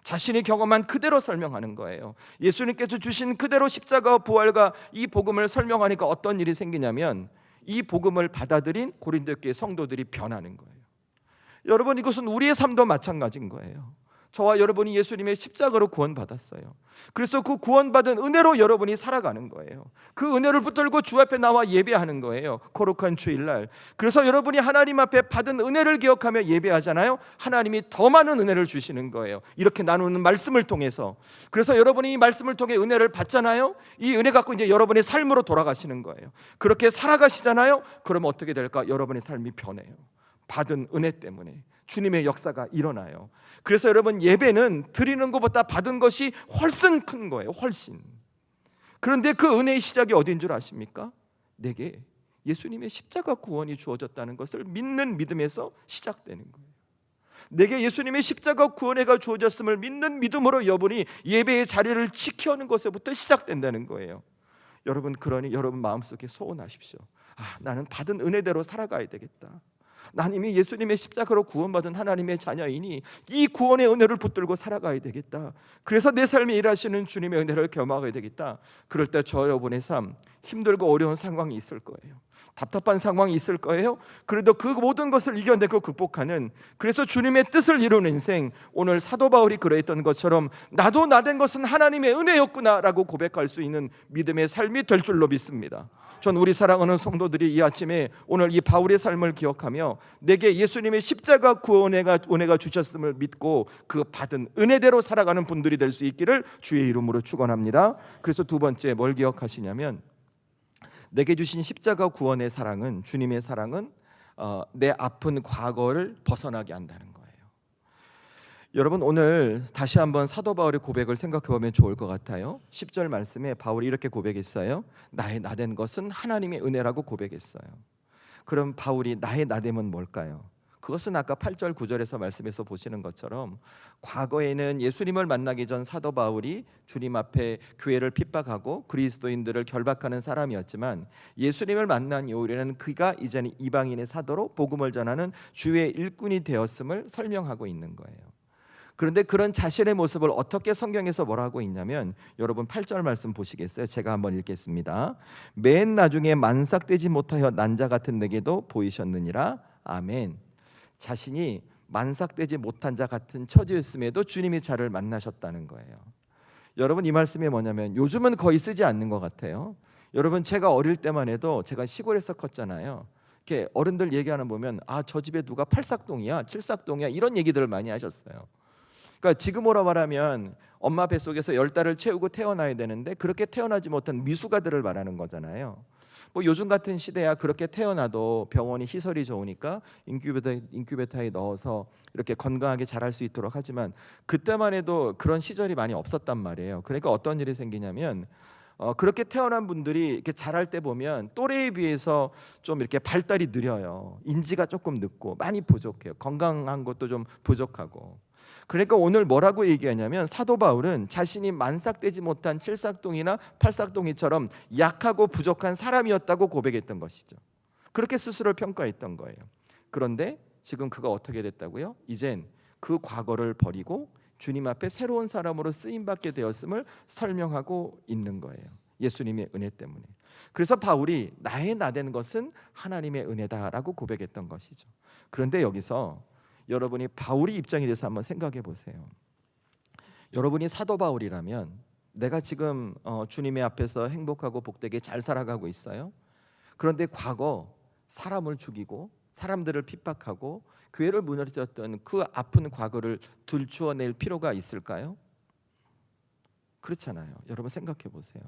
자신이 경험한 그대로 설명하는 거예요. 예수님께서 주신 그대로 십자가 부활과 이 복음을 설명하니까 어떤 일이 생기냐면 이 복음을 받아들인 고린도 교회 성도들이 변하는 거예요. 여러분 이것은 우리의 삶도 마찬가지인 거예요. 저와 여러분이 예수님의 십자가로 구원받았어요. 그래서 그 구원받은 은혜로 여러분이 살아가는 거예요. 그 은혜를 붙들고 주 앞에 나와 예배하는 거예요. 거룩한 주일날. 그래서 여러분이 하나님 앞에 받은 은혜를 기억하며 예배하잖아요. 하나님이 더 많은 은혜를 주시는 거예요. 이렇게 나누는 말씀을 통해서. 그래서 여러분이 이 말씀을 통해 은혜를 받잖아요. 이 은혜 갖고 이제 여러분의 삶으로 돌아가시는 거예요. 그렇게 살아가시잖아요. 그러면 어떻게 될까? 여러분의 삶이 변해요. 받은 은혜 때문에 주님의 역사가 일어나요. 그래서 여러분 예배는 드리는 것보다 받은 것이 훨씬 큰 거예요. 훨씬. 그런데 그 은혜의 시작이 어디인 줄 아십니까? 내게 예수님의 십자가 구원이 주어졌다는 것을 믿는 믿음에서 시작되는 거예요. 내게 예수님의 십자가 구원회가 주어졌음을 믿는 믿음으로 여러분이 예배의 자리를 지켜오는 것에부터 시작된다는 거예요. 여러분 그러니 여러분 마음속에 소원하십시오. 나는 받은 은혜대로 살아가야 되겠다. 난 이미 예수님의 십자가로 구원받은 하나님의 자녀이니 이 구원의 은혜를 붙들고 살아가야 되겠다. 그래서 내 삶에 일하시는 주님의 은혜를 겸하게 되겠다. 그럴 때 저 여러분의 삶, 힘들고 어려운 상황이 있을 거예요. 답답한 상황이 있을 거예요. 그래도 그 모든 것을 이겨내고 극복하는, 그래서 주님의 뜻을 이루는 인생, 오늘 사도 바울이 그러했던 것처럼 나도 나 된 것은 하나님의 은혜였구나라고 고백할 수 있는 믿음의 삶이 될 줄로 믿습니다. 전 우리 사랑하는 성도들이 이 아침에 오늘 이 바울의 삶을 기억하며 내게 예수님의 십자가 은혜가 주셨음을 믿고 그 받은 은혜대로 살아가는 분들이 될 수 있기를 주의 이름으로 축원합니다. 그래서 두 번째 뭘 기억하시냐면, 내게 주신 십자가 구원의 사랑은, 주님의 사랑은 내 아픈 과거를 벗어나게 한다는 거예요. 여러분, 오늘 다시 한번 사도 바울의 고백을 생각해 보면 좋을 것 같아요. 10절 말씀에 바울이 이렇게 고백했어요. 나의 나된 것은 하나님의 은혜라고 고백했어요. 그럼 바울이 나의 나됨은 뭘까요? 그것은 아까 8절 9절에서 말씀해서 보시는 것처럼 과거에는 예수님을 만나기 전 사도 바울이 주님 앞에 교회를 핍박하고 그리스도인들을 결박하는 사람이었지만, 예수님을 만난 이후에는 그가 이제는 이방인의 사도로 복음을 전하는 주의 일꾼이 되었음을 설명하고 있는 거예요. 그런데 그런 자신의 모습을 어떻게 성경에서 뭐라고 있냐면, 여러분 8절 말씀 보시겠어요? 제가 한번 읽겠습니다. 맨 나중에 만삭되지 못하여 난 자 같은 내게도 보이셨느니라. 아멘. 자신이 만삭되지 못한 자 같은 처지였음에도 주님이 자를 만나셨다는 거예요. 여러분, 이 말씀이 뭐냐면, 요즘은 거의 쓰지 않는 것 같아요. 여러분, 제가 어릴 때만 해도, 제가 시골에서 컸잖아요. 이렇게 어른들 얘기하는 보면 저 집에 누가 팔삭동이야, 칠삭동이야, 이런 얘기들을 많이 하셨어요. 그러니까 지금으로 말하면 엄마 뱃속에서 10달을 채우고 태어나야 되는데 그렇게 태어나지 못한 미숙아들을 말하는 거잖아요. 뭐 요즘 같은 시대야 그렇게 태어나도 병원이 시설이 좋으니까 인큐베터에 넣어서 이렇게 건강하게 자랄 수 있도록 하지만, 그때만 해도 그런 시절이 많이 없었단 말이에요. 그러니까 어떤 일이 생기냐면, 그렇게 태어난 분들이 이렇게 자랄 때 보면 또래에 비해서 좀 이렇게 발달이 느려요. 인지가 조금 늦고 많이 부족해요. 건강한 것도 좀 부족하고. 그러니까 오늘 뭐라고 얘기하냐면, 사도 바울은 자신이 만삭되지 못한 칠삭동이나 팔삭동이처럼 약하고 부족한 사람이었다고 고백했던 것이죠. 그렇게 스스로를 평가했던 거예요. 그런데 지금 그가 어떻게 됐다고요? 이젠 그 과거를 버리고 주님 앞에 새로운 사람으로 쓰임받게 되었음을 설명하고 있는 거예요. 예수님의 은혜 때문에. 그래서 바울이 나의 나된 것은 하나님의 은혜다라고 고백했던 것이죠. 그런데 여기서 여러분이 바울의 입장에 대해서 한번 생각해 보세요. 여러분이 사도 바울이라면 내가 지금 주님의 앞에서 행복하고 복되게 잘 살아가고 있어요. 그런데 과거 사람을 죽이고 사람들을 핍박하고 교회를 무너뜨렸던 그 아픈 과거를 들추어낼 필요가 있을까요? 그렇잖아요. 여러분 생각해 보세요.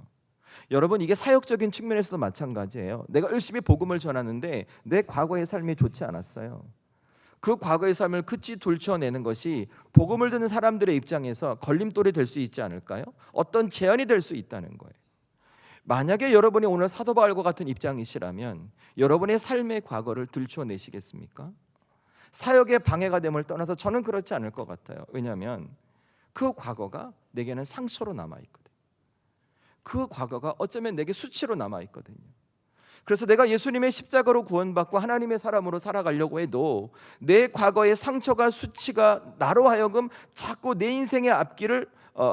여러분, 이게 사역적인 측면에서도 마찬가지예요. 내가 열심히 복음을 전하는데 내 과거의 삶이 좋지 않았어요. 그 과거의 삶을 끝이 들춰내는 것이 복음을 듣는 사람들의 입장에서 걸림돌이 될 수 있지 않을까요? 어떤 제한이 될 수 있다는 거예요. 만약에 여러분이 오늘 사도 바울과 같은 입장이시라면 여러분의 삶의 과거를 들춰내시겠습니까? 사역의 방해가 됨을 떠나서 저는 그렇지 않을 것 같아요. 왜냐하면 그 과거가 내게는 상처로 남아있거든요. 그 과거가 어쩌면 내게 수치로 남아있거든요. 그래서 내가 예수님의 십자가로 구원받고 하나님의 사람으로 살아가려고 해도 내 과거의 상처가, 수치가 나로 하여금 자꾸 내 인생의 앞길을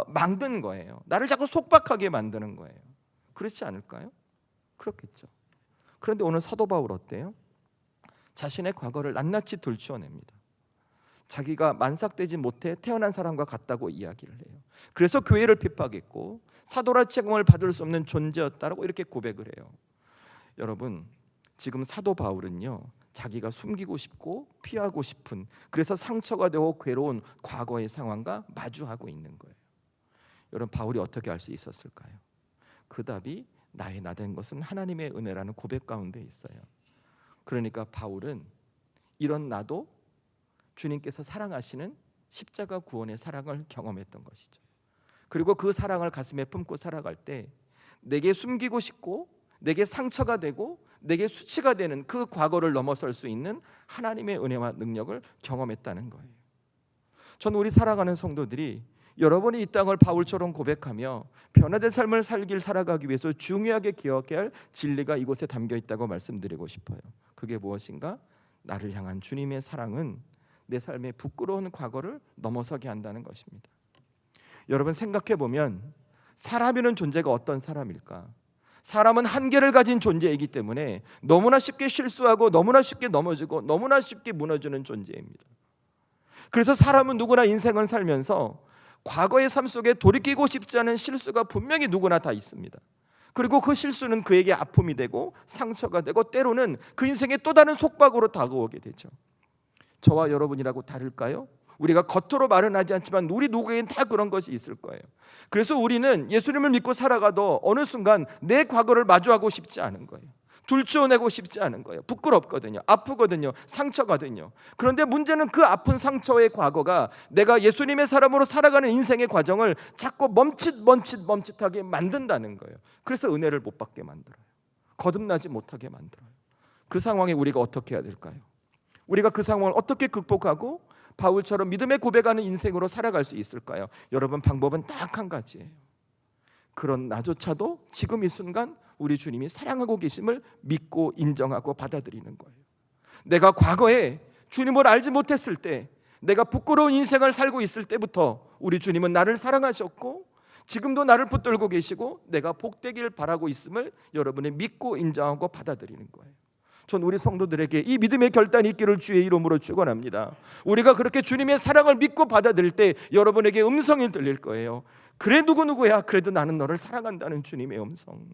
막는 거예요. 나를 자꾸 속박하게 만드는 거예요. 그렇지 않을까요? 그렇겠죠. 그런데 오늘 사도 바울 어때요? 자신의 과거를 낱낱이 들추어냅니다. 자기가 만삭되지 못해 태어난 사람과 같다고 이야기를 해요. 그래서 교회를 핍박했고 사도라 채공을 받을 수 없는 존재였다라고 이렇게 고백을 해요. 여러분, 지금 사도 바울은요, 자기가 숨기고 싶고 피하고 싶은, 그래서 상처가 되고 괴로운 과거의 상황과 마주하고 있는 거예요. 여러분, 바울이 어떻게 할 수 있었을까요? 그 답이 나의 나된 것은 하나님의 은혜라는 고백 가운데 있어요. 그러니까 바울은 이런 나도 주님께서 사랑하시는 십자가 구원의 사랑을 경험했던 것이죠. 그리고 그 사랑을 가슴에 품고 살아갈 때 내게 숨기고 싶고 내게 상처가 되고 내게 수치가 되는 그 과거를 넘어설 수 있는 하나님의 은혜와 능력을 경험했다는 거예요. 저는 우리 살아가는 성도들이 여러분이 이 땅을 바울처럼 고백하며 변화된 삶을 살아가기 위해서 중요하게 기억해야 할 진리가 이곳에 담겨 있다고 말씀드리고 싶어요. 그게 무엇인가? 나를 향한 주님의 사랑은 내 삶의 부끄러운 과거를 넘어서게 한다는 것입니다. 여러분 생각해 보면 사람이라는 존재가 어떤 사람일까? 사람은 한계를 가진 존재이기 때문에 너무나 쉽게 실수하고 너무나 쉽게 넘어지고 너무나 쉽게 무너지는 존재입니다. 그래서 사람은 누구나 인생을 살면서 과거의 삶 속에 돌이키고 싶지 않은 실수가 분명히 누구나 다 있습니다. 그리고 그 실수는 그에게 아픔이 되고 상처가 되고 때로는 그 인생의 또 다른 속박으로 다가오게 되죠. 저와 여러분이라고 다를까요? 우리가 겉으로 말은 하지 않지만 우리 누구에겐 다 그런 것이 있을 거예요. 그래서 우리는 예수님을 믿고 살아가도 어느 순간 내 과거를 마주하고 싶지 않은 거예요. 둘러내고 싶지 않은 거예요. 부끄럽거든요. 아프거든요. 상처거든요. 그런데 문제는 그 아픈 상처의 과거가 내가 예수님의 사람으로 살아가는 인생의 과정을 자꾸 멈칫하게 만든다는 거예요. 그래서 은혜를 못 받게 만들어요. 거듭나지 못하게 만들어요. 그 상황에 우리가 어떻게 해야 될까요? 우리가 그 상황을 어떻게 극복하고 바울처럼 믿음의 고백하는 인생으로 살아갈 수 있을까요? 여러분 방법은 딱 한 가지예요. 그런 나조차도 지금 이 순간 우리 주님이 사랑하고 계심을 믿고 인정하고 받아들이는 거예요. 내가 과거에 주님을 알지 못했을 때, 내가 부끄러운 인생을 살고 있을 때부터 우리 주님은 나를 사랑하셨고 지금도 나를 붙들고 계시고 내가 복되기를 바라고 있음을 여러분이 믿고 인정하고 받아들이는 거예요. 전 우리 성도들에게 이 믿음의 결단이 있기를 주의 이름으로 축원합니다. 우리가 그렇게 주님의 사랑을 믿고 받아들일 때 여러분에게 음성이 들릴 거예요. 그래 누구누구야, 그래도 나는 너를 사랑한다는 주님의 음성,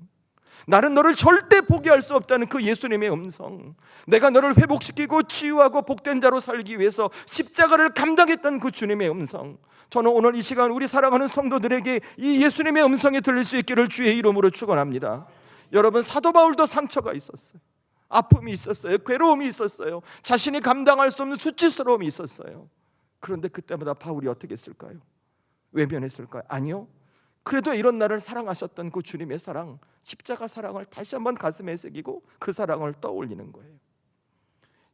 나는 너를 절대 포기할 수 없다는 그 예수님의 음성, 내가 너를 회복시키고 치유하고 복된 자로 살기 위해서 십자가를 감당했던 그 주님의 음성, 저는 오늘 이 시간 우리 사랑하는 성도들에게 이 예수님의 음성이 들릴 수 있기를 주의 이름으로 축원합니다. 여러분 사도 바울도 상처가 있었어요. 아픔이 있었어요. 괴로움이 있었어요. 자신이 감당할 수 없는 수치스러움이 있었어요. 그런데 그때마다 바울이 어떻게 했을까요? 외면했을까요? 아니요. 그래도 이런 나를 사랑하셨던 그 주님의 사랑, 십자가 사랑을 다시 한번 가슴에 새기고 그 사랑을 떠올리는 거예요.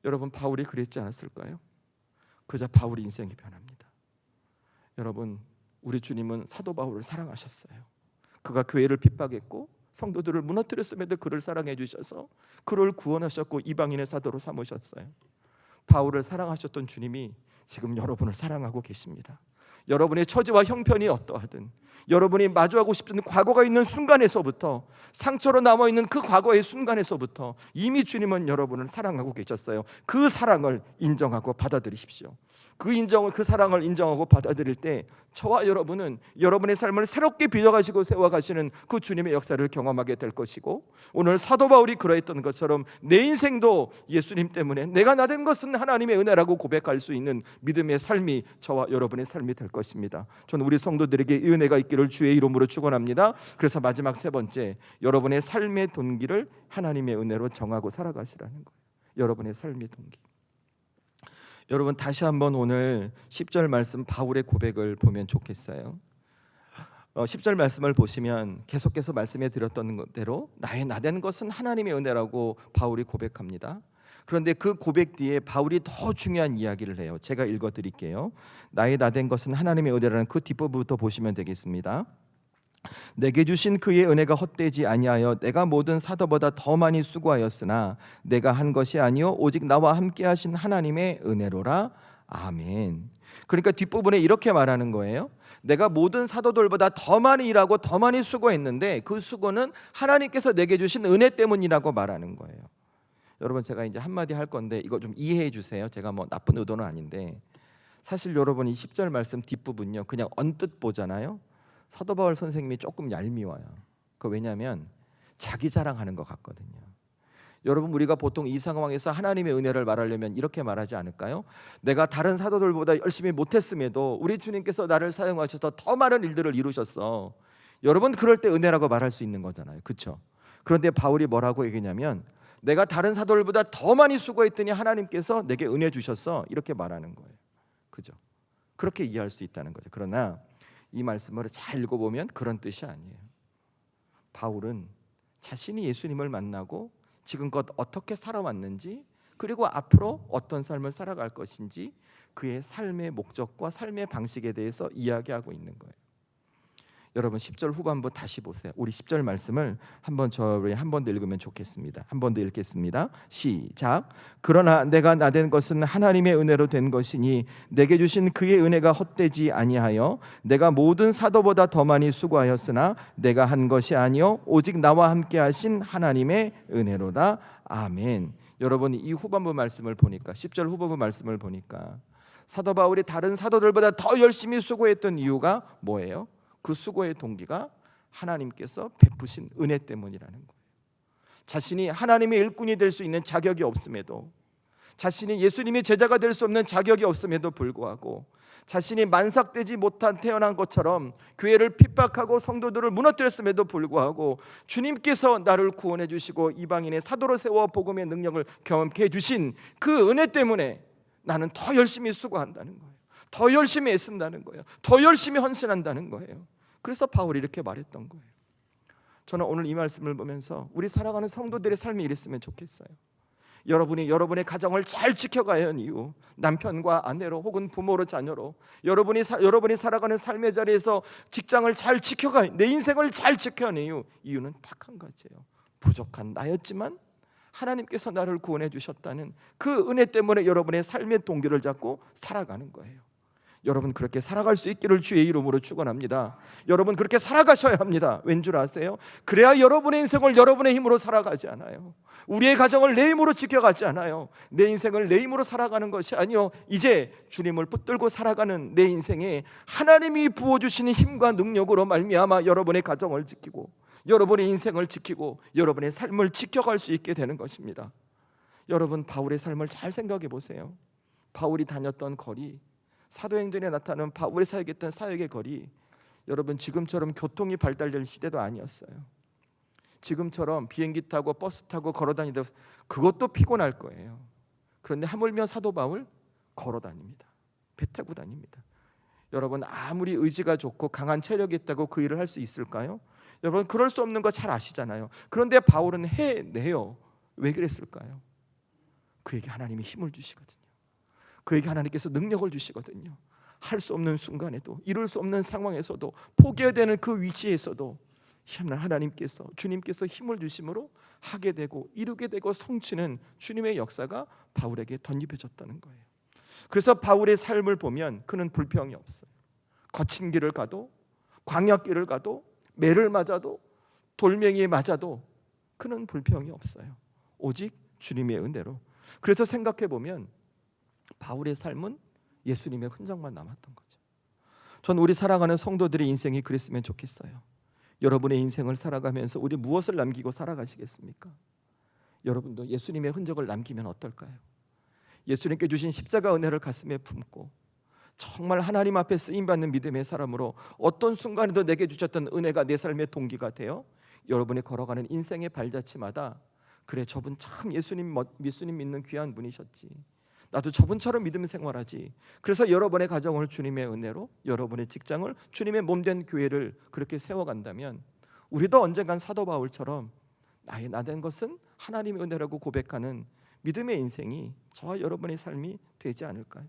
여러분 바울이 그랬지 않았을까요? 그저 바울 인생이 변합니다. 여러분 우리 주님은 사도 바울을 사랑하셨어요. 그가 교회를 핍박했고 성도들을 무너뜨렸음에도 그를 사랑해 주셔서 그를 구원하셨고 이방인의 사도로 삼으셨어요. 바울을 사랑하셨던 주님이 지금 여러분을 사랑하고 계십니다. 여러분의 처지와 형편이 어떠하든, 여러분이 마주하고 싶은 과거가 있는 순간에서부터, 상처로 남아있는 그 과거의 순간에서부터 이미 주님은 여러분을 사랑하고 계셨어요. 그 사랑을 인정하고 받아들이십시오. 그 사랑을 인정하고 받아들일 때 저와 여러분은 여러분의 삶을 새롭게 빚어가시고 세워가시는 그 주님의 역사를 경험하게 될 것이고, 오늘 사도 바울이 그러했던 것처럼 내 인생도 예수님 때문에 내가 나된 것은 하나님의 은혜라고 고백할 수 있는 믿음의 삶이 저와 여러분의 삶이 될 것입니다. 저는 우리 성도들에게 이 은혜가 있기를 주의 이름으로 축원합니다. 그래서 마지막 세 번째, 여러분의 삶의 동기를 하나님의 은혜로 정하고 살아가시라는 거예요. 여러분의 삶의 동기. 여러분 다시 한번 오늘 10절 말씀 바울의 고백을 보면 좋겠어요. 10절 말씀을 보시면 계속해서 말씀해 드렸던 대로 나의 나된 것은 하나님의 은혜라고 바울이 고백합니다. 그런데 그 고백 뒤에 바울이 더 중요한 이야기를 해요. 제가 읽어드릴게요. 나의 나된 것은 하나님의 은혜라는 그 뒷부분부터 보시면 되겠습니다. 내게 주신 그의 은혜가 헛되지 아니하여 내가 모든 사도보다 더 많이 수고하였으나 내가 한 것이 아니요 오직 나와 함께 하신 하나님의 은혜로라. 아멘. 그러니까 뒷부분에 이렇게 말하는 거예요. 내가 모든 사도들보다 더 많이 일하고 더 많이 수고했는데 그 수고는 하나님께서 내게 주신 은혜 때문이라고 말하는 거예요. 여러분 제가 이제 한마디 할 건데 이거 좀 이해해 주세요. 제가 뭐 나쁜 의도는 아닌데, 사실 여러분 이 10절 말씀 뒷부분요 그냥 언뜻 보잖아요. 사도 바울 선생님이 조금 얄미워요. 그 왜냐하면 자기 자랑하는 것 같거든요. 여러분 우리가 보통 이 상황에서 하나님의 은혜를 말하려면 이렇게 말하지 않을까요? 내가 다른 사도들보다 열심히 못했음에도 우리 주님께서 나를 사용하셔서 더 많은 일들을 이루셨어. 여러분 그럴 때 은혜라고 말할 수 있는 거잖아요. 그렇죠? 그런데 바울이 뭐라고 얘기냐면 내가 다른 사도들보다 더 많이 수고했더니 하나님께서 내게 은혜 주셨어. 이렇게 말하는 거예요. 그죠? 그렇게 이해할 수 있다는 거죠. 그러나 이 말씀을 잘 읽어보면 그런 뜻이 아니에요. 바울은 자신이 예수님을 만나고 지금껏 어떻게 살아왔는지, 그리고 앞으로 어떤 삶을 살아갈 것인지 그의 삶의 목적과 삶의 방식에 대해서 이야기하고 있는 거예요. 여러분 10절 후반부 다시 보세요. 우리 10절 말씀을 저희 한 번 더 읽으면 좋겠습니다. 한 번 더 읽겠습니다. 시작. 그러나 내가 나된 것은 하나님의 은혜로 된 것이니 내게 주신 그의 은혜가 헛되지 아니하여 내가 모든 사도보다 더 많이 수고하였으나 내가 한 것이 아니요 오직 나와 함께 하신 하나님의 은혜로다. 아멘. 여러분 이 후반부 말씀을 보니까 10절 후반부 말씀을 보니까 사도 바울이 다른 사도들보다 더 열심히 수고했던 이유가 뭐예요? 그 수고의 동기가 하나님께서 베푸신 은혜 때문이라는 거예요. 자신이 하나님의 일꾼이 될 수 있는 자격이 없음에도, 자신이 예수님의 제자가 될 수 없는 자격이 없음에도 불구하고, 자신이 만삭되지 못한 태어난 것처럼 교회를 핍박하고 성도들을 무너뜨렸음에도 불구하고 주님께서 나를 구원해 주시고 이방인의 사도로 세워 복음의 능력을 경험케 해주신 그 은혜 때문에 나는 더 열심히 수고한다는 거예요. 더 열심히 애쓴다는 거예요. 더 열심히 헌신한다는 거예요. 그래서 바울이 이렇게 말했던 거예요. 저는 오늘 이 말씀을 보면서 우리 살아가는 성도들의 삶이 이랬으면 좋겠어요. 여러분이 여러분의 가정을 잘 지켜가야 하는 이유, 남편과 아내로 혹은 부모로 자녀로 여러분이 살아가는 삶의 자리에서 직장을 잘 지켜가야, 내 인생을 잘 지켜야 하는 이유는 딱 한 가지예요. 부족한 나였지만 하나님께서 나를 구원해 주셨다는 그 은혜 때문에 여러분의 삶의 동기를 잡고 살아가는 거예요. 여러분 그렇게 살아갈 수 있기를 주의 이름으로 축원합니다. 여러분 그렇게 살아가셔야 합니다. 왠 줄 아세요? 그래야 여러분의 인생을 여러분의 힘으로 살아가지 않아요. 우리의 가정을 내 힘으로 지켜가지 않아요. 내 인생을 내 힘으로 살아가는 것이 아니요, 이제 주님을 붙들고 살아가는 내 인생에 하나님이 부어주시는 힘과 능력으로 말미암아 여러분의 가정을 지키고 여러분의 인생을 지키고 여러분의 삶을 지켜갈 수 있게 되는 것입니다. 여러분 바울의 삶을 잘 생각해 보세요. 바울이 다녔던 거리, 사도행전에 나타나는 바울이 사역했던 사역의 거리, 여러분 지금처럼 교통이 발달된 시대도 아니었어요. 지금처럼 비행기 타고 버스 타고 걸어다니다 그것도 피곤할 거예요. 그런데 하물며 사도 바울 걸어 다닙니다. 배 타고 다닙니다. 여러분 아무리 의지가 좋고 강한 체력이 있다고 그 일을 할 수 있을까요? 여러분 그럴 수 없는 거 잘 아시잖아요. 그런데 바울은 해내요. 왜 그랬을까요? 그에게 하나님이 힘을 주시거든요. 그에게 하나님께서 능력을 주시거든요. 할 수 없는 순간에도, 이룰 수 없는 상황에서도, 포기해야 되는 그 위치에서도 하나님께서, 주님께서 힘을 주심으로 하게 되고 이루게 되고 성취는 주님의 역사가 바울에게 덧입혀졌다는 거예요. 그래서 바울의 삶을 보면 그는 불평이 없어요. 거친 길을 가도, 광야길을 가도, 매를 맞아도, 돌멩이에 맞아도 그는 불평이 없어요. 오직 주님의 은혜로. 그래서 생각해 보면 바울의 삶은 예수님의 흔적만 남았던 거죠. 전 우리 살아가는 성도들의 인생이 그랬으면 좋겠어요. 여러분의 인생을 살아가면서 우리 무엇을 남기고 살아가시겠습니까? 여러분도 예수님의 흔적을 남기면 어떨까요? 예수님께 주신 십자가 은혜를 가슴에 품고 정말 하나님 앞에 쓰임받는 믿음의 사람으로 어떤 순간에도 내게 주셨던 은혜가 내 삶의 동기가 되어 여러분이 걸어가는 인생의 발자취마다, 그래 저분 참 예수님 믿는 귀한 분이셨지, 나도 저분처럼 믿음 생활하지. 그래서 여러분의 가정을 주님의 은혜로, 여러분의 직장을 주님의 몸된 교회를 그렇게 세워간다면 우리도 언젠간 사도 바울처럼 나의 나된 것은 하나님의 은혜라고 고백하는 믿음의 인생이 저와 여러분의 삶이 되지 않을까요?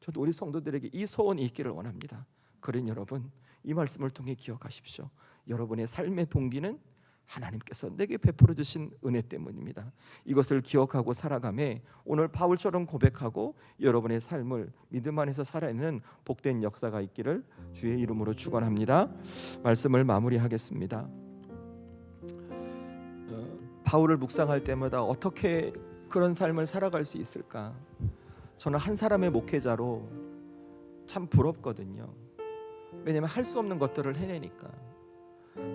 저도 우리 성도들에게 이 소원이 있기를 원합니다. 그러니 여러분 이 말씀을 통해 기억하십시오. 여러분의 삶의 동기는 하나님께서 내게 베풀어 주신 은혜 때문입니다. 이것을 기억하고 살아가며 오늘 바울처럼 고백하고 여러분의 삶을 믿음 안에서 살아내는 복된 역사가 있기를 주의 이름으로 축원합니다. 말씀을 마무리하겠습니다. 바울을 묵상할 때마다 어떻게 그런 삶을 살아갈 수 있을까? 저는 한 사람의 목회자로 참 부럽거든요. 왜냐하면 할 수 없는 것들을 해내니까.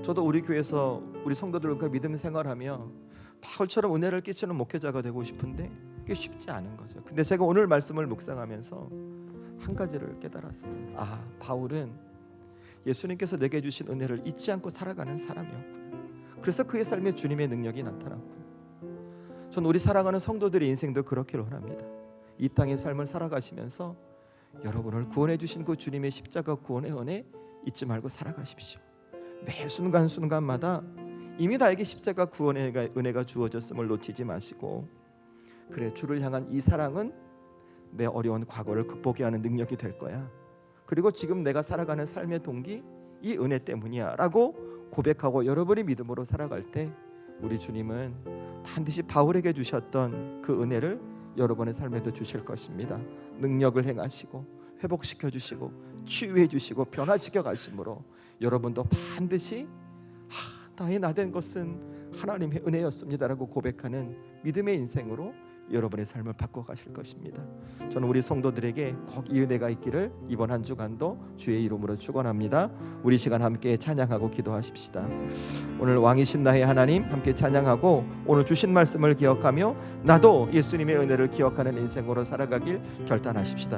저도 우리 교회에서 우리 성도들과 믿음 생활하며 바울처럼 은혜를 끼치는 목회자가 되고 싶은데 그게 쉽지 않은 거죠. 근데 제가 오늘 말씀을 묵상하면서 한 가지를 깨달았어요. 아, 바울은 예수님께서 내게 주신 은혜를 잊지 않고 살아가는 사람이었구나. 그래서 그의 삶에 주님의 능력이 나타났구나. 전 우리 살아가는 성도들의 인생도 그렇기를 원합니다. 이 땅의 삶을 살아가시면서 여러분을 구원해 주신 그 주님의 십자가 구원의 은혜 잊지 말고 살아가십시오. 매 순간순간마다 이미 나에게 십자가 구원의 은혜가 주어졌음을 놓치지 마시고, 그래 주를 향한 이 사랑은 내 어려운 과거를 극복해야 하는 능력이 될 거야. 그리고 지금 내가 살아가는 삶의 동기 이 은혜 때문이야 라고 고백하고 여러분이 믿음으로 살아갈 때 우리 주님은 반드시 바울에게 주셨던 그 은혜를 여러분의 삶에도 주실 것입니다. 능력을 행하시고 회복시켜 주시고 치유해 주시고 변화시켜 가심으로 여러분도 반드시 나의 나된 것은 하나님의 은혜였습니다라고 고백하는 믿음의 인생으로 여러분의 삶을 바꿔 가실 것입니다. 저는 우리 성도들에게 꼭 이 은혜가 있기를 이번 한 주간도 주의 이름으로 축원합니다. 우리 시간 함께 찬양하고 기도하십시다. 오늘 왕이신 나의 하나님 함께 찬양하고 오늘 주신 말씀을 기억하며 나도 예수님의 은혜를 기억하는 인생으로 살아가길 결단하십시다.